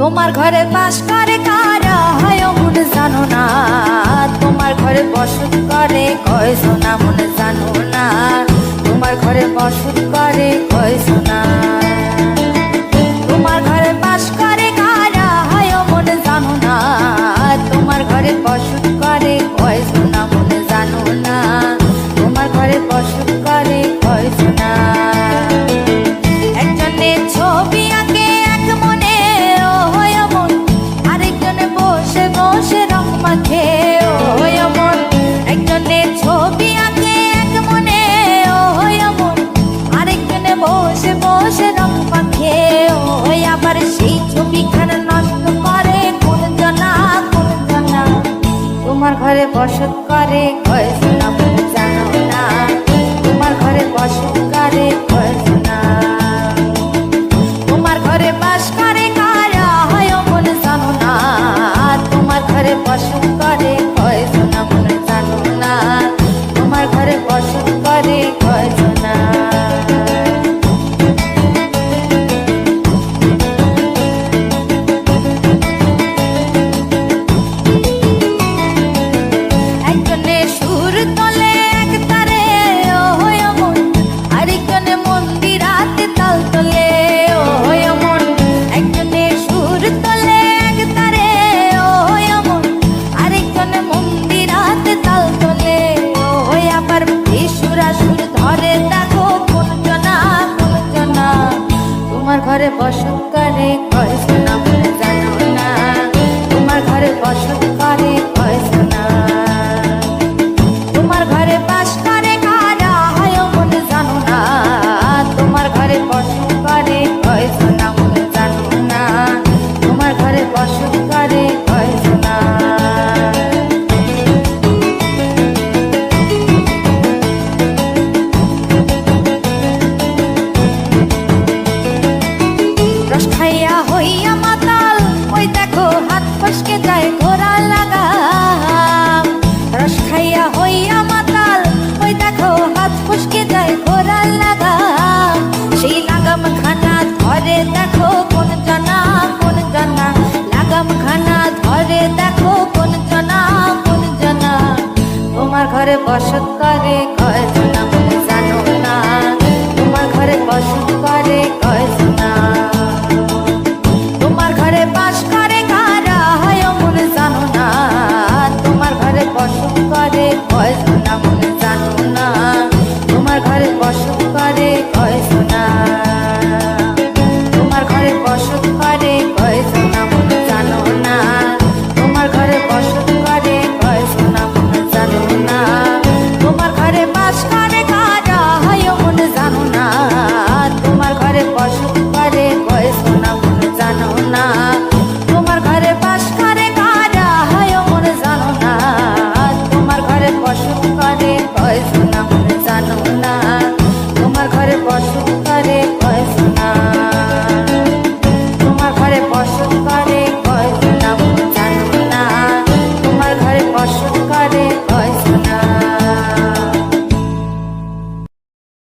তোমার ঘরে বাস করে কারা হয় মন জানো না, তোমার ঘরে বসত করে কয় সোনা মন জানো না, তোমার ঘরে বসত করে কয় সোনা। তোমার ঘরে বাস করে কারা হয় মন জানো না, তোমার ঘরে বসত করে কয় সোনা মন জানো না, তোমার ঘরে বসত করে কয় সোনা। একজনে ছবি আঁকে এক মনে ও হয় মন, আরেকজনে বসে বসে রং মাখে ও হয় মন। একজনে ছবি আঁকে এক মনে ও হয় মন, আরেকজনে বসে বসে রং মাখে ও হয়। আবার সেই ছবিখানা নষ্ট করে কোন জনা কোন জনা, তোমার ঘরে বসত করে কয় সোনা মন জানো না, তোমার ঘরে বসত করে কয় সোনা। তোমার ঘরে বাস করে কারা হয় মন জানো না, তোমার ঘরে বসত করে কয় সোনা মন জানো না, তোমার ঘরে বসত করে কয় সোনা। একজনে সুর তোলে এক তারে ও হয় মন, আরেকজনে মন্দিরাতে তাল তোলে ও হয় মন। একজনে সুর তোলে এক তারে ও হয় মন, আরেকজনে মন্দিরাতে তাল তোলে ও হয়। আবার বেসুরা সুর ধরে দেখো কোন জনা কোন জনা, তোমার ঘরে বসত করে কয় সোনা মন জানো না, তোমার ঘরে বসত করে কয় সোনা। তোমার ঘরে বাস করে কারা হয় মন জানো না, তোমার ঘরে বসত করে কয় সোনা মন জানো না, তোমার ঘরে বসত করে কয় সোনা। রস খাইয়া হইয়া মাতাল ওই দেখো হাত ফসকে যায় ঘোড়া লাগাম। রস খাইয়া হইয়া মাতাল ওই দেখো হাত ফসকে যায় ঘোড়া লাগাম। সেই লাগাম খানা ধরে দেখো কোন জনা কোন জনা, লাগাম খানা ধরে দেখো কোন জনা কোন জনা, তোমার ঘরে বসত করে কয় সোনা